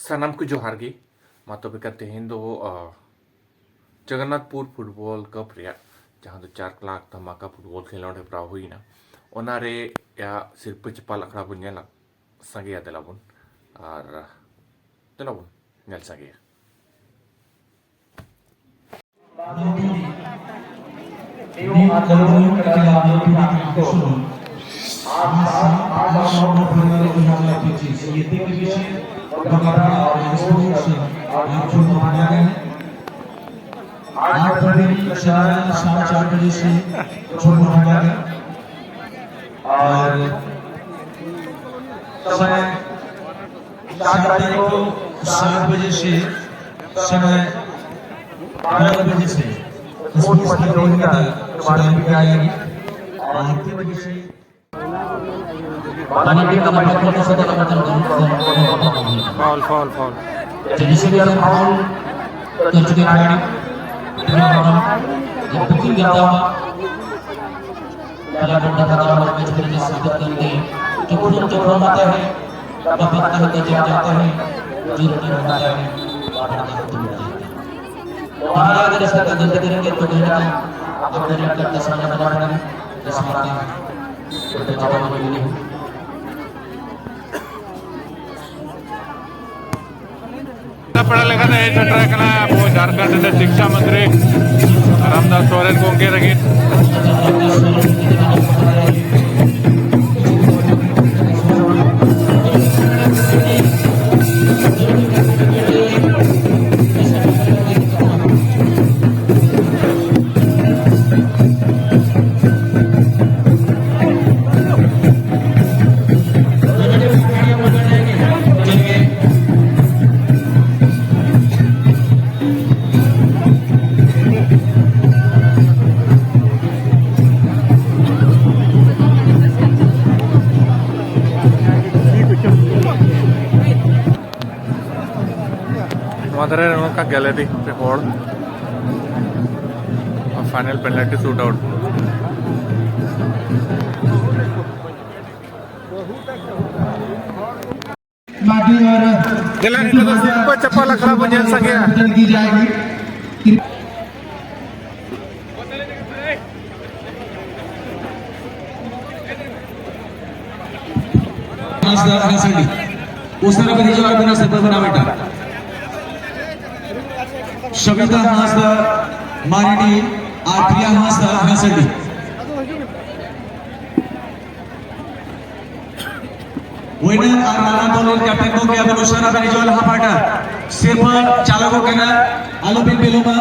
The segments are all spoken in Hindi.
सनम को जोहार गी मातोबे करते हैं दो जगन्नाथपुर फुटबॉल कप रिया जहाँ दो 4 लाख धमाका फुटबॉल खेलों ढे प्राव हुई ना ओनारे या सिर्फ चपाल अखड़ा बुन नेला संगे या दिलाबुन और दिलाबुन नेल संगे आज फरवरी शाम 4 बजे से शुरू होगा और समय 7 तारीख को 7 बजे से समय 12 बजे से स्पोर्ट्स प्रतियोगिता शुरू की जाएगी और 3 बजे से फाउल फाउल फाउल जिसे भी हम फाउल कर चुके खिलाड़ी जब बुकिंग करता हुआ पहला घंटा खत्म होने में चुके साबित करते हैं कि खुद जब रन आता है तब पता है कि जब जाता है जो रन होता है बाहर खत्म हो जाता है और अगर ऐसा गलती करेंगे तो कहीं ना कहीं अपने रन का सामना करना पड़ेगा इस बात का जवाब मिलेगा पढ़ा लिखा था ये छठ रखना वो झारखंड के शिक्षा मंत्री रामदास सोरेन को उनके रंगीत मदर का गैलरी पे होड़ और फाइनल पेनल्टी शूट आउट चप्पल अखड़ा बुझेल सके की जाएगी उस तरह का जवाब बिना से बना बेटा शबिता हास मारिनी आत्रिया हास हसडी विनर और राणा दौलत कैप्टन को क्या अनुशाना बेनिजोल हापाटा सिर्फ चालकों के ना आलोपिन बेलुमा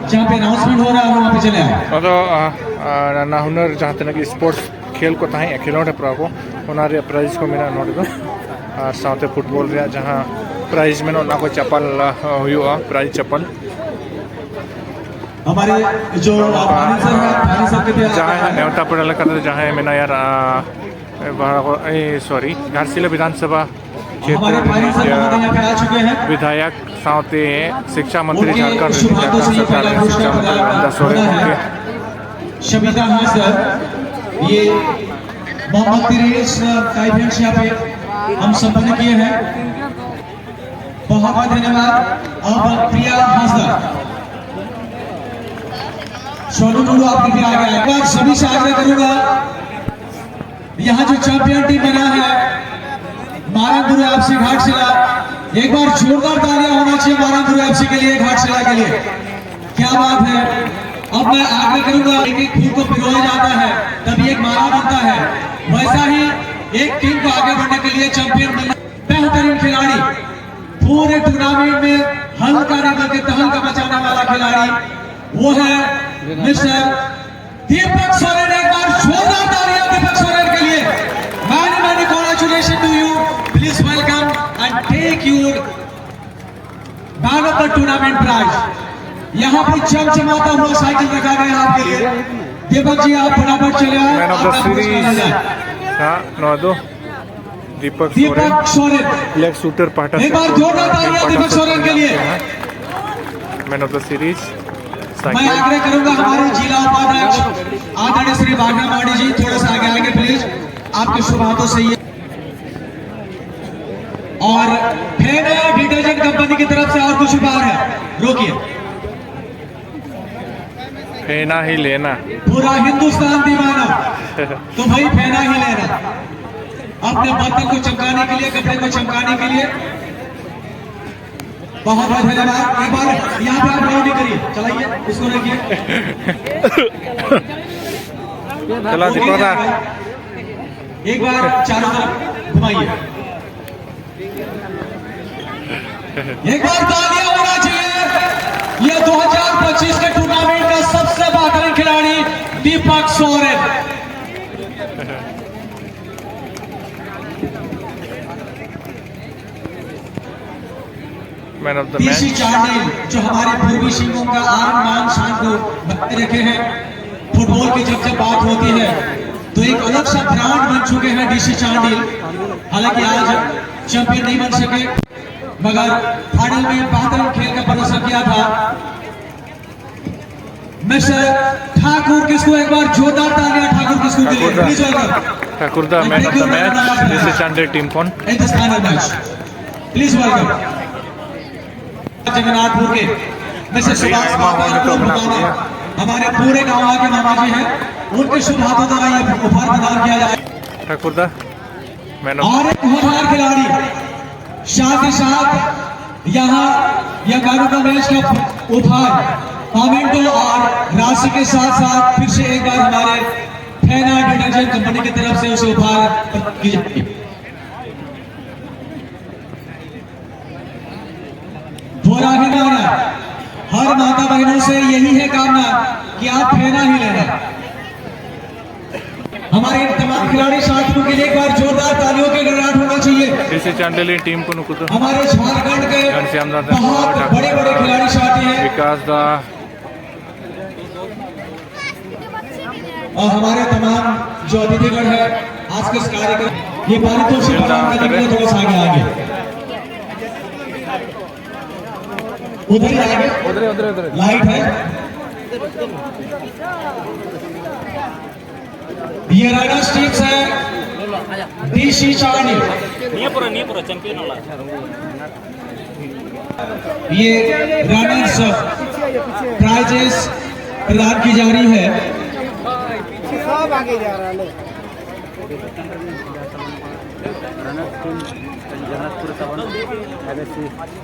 जहाँ पे अनाउंसमेंट हो रहा है वहाँ पे चले आओ तो ना हुनर जहाँ तक स्पोर्ट्स खेल को तहाँ खेलों प्राको उनारे प्राइज को मेरा नोट दो और साथ फुटबॉल रे जहाँ प्राइज में ना को चप्पल हुआ प्राइज चप्पल हमारे जो जहाँ नेवता पड़ा करते जहाँ मैंने यार सॉरी घाटशिला विधानसभा क्षेत्र विधायक साथ शिक्षा मंत्री झारखंड सरकार शिक्षा मंत्री रामदास सोरेन शबिता हास ये मोहम्मद तिरेश का इवेंट्स यहाँ पे हम संपन्न किए हैं बहुत बहुत धन्यवाद अब प्रिया हासदा सोनू टूडू आपके भी आ गया एक बार सभी से आग्रह करूंगा यहाँ जो चैंपियन टीम बना है मारांगुरु एफसी घाटशिला एक बार जोरदार तालियां होना चाहिए मारांगुरु एफसी के लिए घाटशिला के लिए क्या बात है अब मैं आग्रह करूंगा एक एक फूल को पिरोया जाता है तभी एक माला बनता है वैसा ही एक टीम को आगे बढ़ने के लिए चैंपियन बनना बेहतरीन खिलाड़ी पूरे टूर्नामेंट में हल्का नहीं बल्कि तहलका मचाने वाला खिलाड़ी वो है मिस्टर दीपक सोरेन एक बार जोरदार तालियां दीपक सोरेन के लिए many many congratulation to you please welcome and take your ban of the tournament prize यहाँ पर चमचमाता हुआ साइकिल रखा गया आपके लिए दीपक जी आप फटाफट चले आए मैन ऑफ द सीरीज हाँ दो दीपक सोरेन लेग शूटर पाटा एक बार जोरदार तालियां दीपक सोरेन के लिए मैन ऑफ द सीरीज मैं आग्रह करूंगा हमारे जिला उपाध्यक्ष आदरणीय श्री बाघा माड़ी जी थोड़ा सा आगे आगे प्लीज आपके शुभ हाथों से ये और फेना डिटर्जेंट कंपनी की तरफ से और कुछ उपहार है। रोकिए, फेना ही लेना, पूरा हिंदुस्तान दीवाना तो भाई फेना ही लेना। अपने बर्तन को चमकाने के लिए, कपड़े को चमकाने के लिए बहुत बहुत धन्यवाद। एक बार यहाँ पे आप राउंड करिए, चलाइए उसको, रखिए। चला दिखा, एक बार चारों तरफ घुमाइए। एक बार तालियां होना चाहिए। ये 2025 के टूर्नामेंट का सबसे बेहतरीन खिलाड़ी Deepak Soren. Man of the DC match. Chandil जो हमारे पूर्वी सिंहों का आन मान शान को बनाए रखे हैं। फुटबॉल की जब बात होती है तो एक अलग सा ब्रांड बन चुके हैं DC चांडिल। हालांकि आज चैंपियन नहीं बन सके, मगर फाइनल में बेहतरीन खेल का प्रदर्शन किया था। मिस्टर ठाकुर किसको एक बार जोरदार तालियां ठाकुर किसको के लिए, please welcome. Thakur the man of the match, DC Chandil team कौन? In this final match please welcome Jagannathpur के मिस्टर सुभाष हमारे पूरे गांव के मामा जी हैं, उनके शुभ हाथों द्वारा ये उपहार प्रदान किया जाए। Thakur the man of. और एक होनहार खिलाड़ी साथ ही साथ यहाँ यह मैन ऑफ द मैच का उपहार मोमेंटो और राशि के साथ साथ फिर से एक बार हमारे फेना डिटर्जेंट कंपनी की तरफ से उसे उपहार की जाएगी। बोला ही माना, हर माता बहनों से यही है कामना कि आप फेना ही लेना। हमारे तमाम खिलाड़ी साथियों के लिए एक बार जोरदार तालियों के गड़गड़ाहट होना चाहिए। DC चांडिल टीम को नुकुतो हमारे झारखंड के बहुत बड़े बड़े खिलाड़ी साथी हैं विकास दा और हमारे तमाम जो अतिथिगण है आज के इस कार्यक्रम ये पारितोषिक प्रदान करने के लिए थोड़ा सा आगे आगे उधर ही आगे, उधर लाइट है। ये राइडर्स टीम्स है DC चांडिल। ये रनर्स प्राइजेस प्रदान की जा रही है। सब आगे जा रहा है।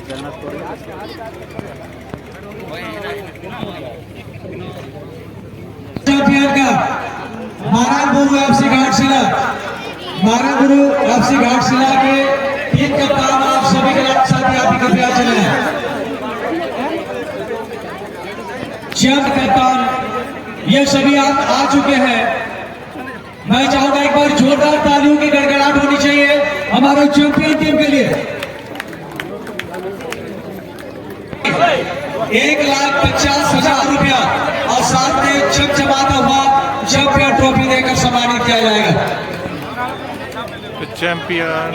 जगन्नाथपुर चैंपियन का महाराजगुरु FC घाटशिला, महाराजगुरु FC घाटशिला के टीम कप्तान आप सभी के साथ आप कृपया चले। चंद कप्तान ये सभी आप आ चुके हैं। मैं चाहूंगा एक बार जोरदार तालियों की गड़गड़ाहट होनी चाहिए हमारे चैंपियन टीम के लिए। 1,50,000 रुपया और साथ में चमचमाता हुआ चैंपियन ट्रॉफी देकर सम्मानित किया जाएगा। Champion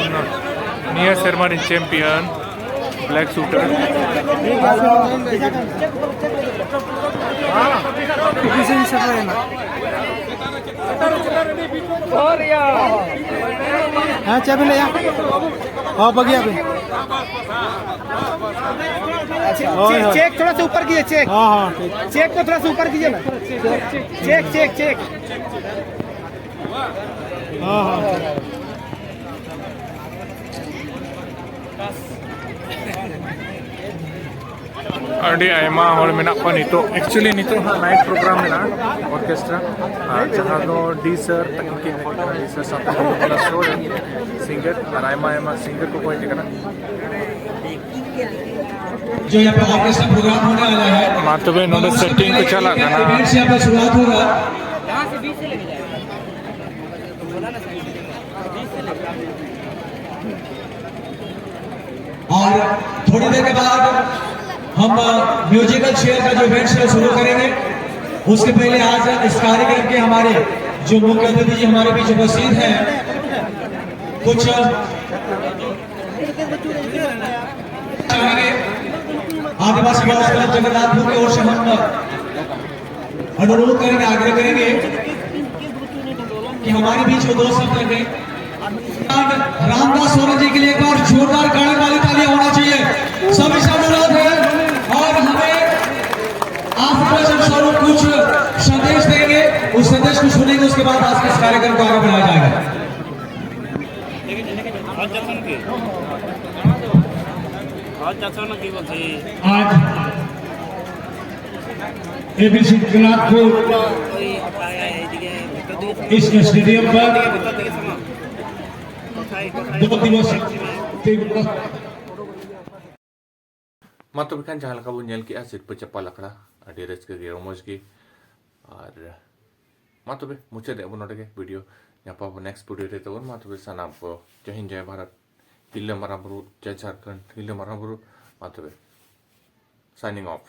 near ceremony champion black shooter हाँ चाबी ले हाँ बगिया पे चेक थोड़ा सा ऊपर कीजिए। चेक हाँ हाँ चेक को थोड़ा सा ऊपर कीजिए ना। चेक चेक चेक हाँ हाँ अड़ी आयमा और मेना को नितो एक्चुअली नितो नाइट प्रोग्राम मेना ऑर्केस्ट्रा जहां दो डी सर तकनीकी डी सर साथ प्लस शो सिंगर और आयमा सिंगर को कोई टिकना जो यहाँ पे ऑर्केस्ट्रा प्रोग्राम होने वाला है मातबे नोडे सेटिंग को चला गाना इवेंट से यहाँ पे शुरुआत होगा। और थोड़ी देर के बाद हम म्यूजिकल चेयर का जो इवेंट है शुरू करेंगे। उसके पहले आज इस कार्यक्रम के हमारे जो मुख्य अतिथि जी हमारे बीच उपस्थित हैं, कुछ आदिवासी विकास क्लब जगन्नाथपुर की ओर से हम अनुरोध करेंगे, आग्रह करेंगे कि हमारे बीच वो 2 शब्द रखें। रामदास सोरेन जी के लिए एक बार जोरदार उसके बाद आज के इस कार्यक्रम को आगे बढ़ाया जाएगा। आज एबीसी गुलाबपुर इस स्टेडियम पर 2 दिवसीय ᱢᱟᱛᱚ ᱵᱮᱠᱷᱟᱱ ᱡᱟᱦᱟᱸ ᱞᱮᱠᱟ ᱵᱚᱱ ᱧᱮᱞ ᱠᱮᱜᱼᱟ ᱥᱤᱨᱯᱟᱹ ᱪᱟᱯᱟᱞ ᱟᱠᱷᱲᱟ ᱟᱹᱰᱤ ᱨᱟᱹᱥᱠᱟᱹ ᱜᱮ ᱨᱚᱢᱚᱡᱽ ᱜᱮ ᱟᱨ ᱢᱟ ᱛᱚᱵᱮ ᱢᱩᱪᱟᱹᱫ ᱮᱫᱟ ᱵᱚᱱ ᱱᱚᱰᱮ ᱜᱮ ᱵᱷᱤᱰᱤᱭᱳ ᱧᱟᱯᱟᱢ ᱟᱵᱚᱱ ᱱᱮᱠᱥᱴ ᱵᱷᱤᱰᱤᱭᱳ ᱨᱮ ᱛᱟᱵᱚᱱ ᱢᱟ ᱛᱚᱵᱮ ᱥᱟᱱᱟᱢ ᱠᱚ ᱡᱚᱭ ᱦᱤᱱᱫ ᱡᱚᱭ ᱵᱷᱟᱨᱚᱛ ᱛᱤᱨᱞᱟᱹ ᱢᱟᱨᱟᱝ ᱵᱩᱨᱩ ᱡᱚᱭ ᱡᱷᱟᱲᱠᱷᱚᱸᱰ ᱛᱤᱨᱞᱟᱹ ᱢᱟᱨᱟᱝ ᱵᱩᱨᱩ ᱢᱟ ᱛᱚᱵᱮ ᱥᱟᱭᱱᱤᱝ ᱚᱯᱷ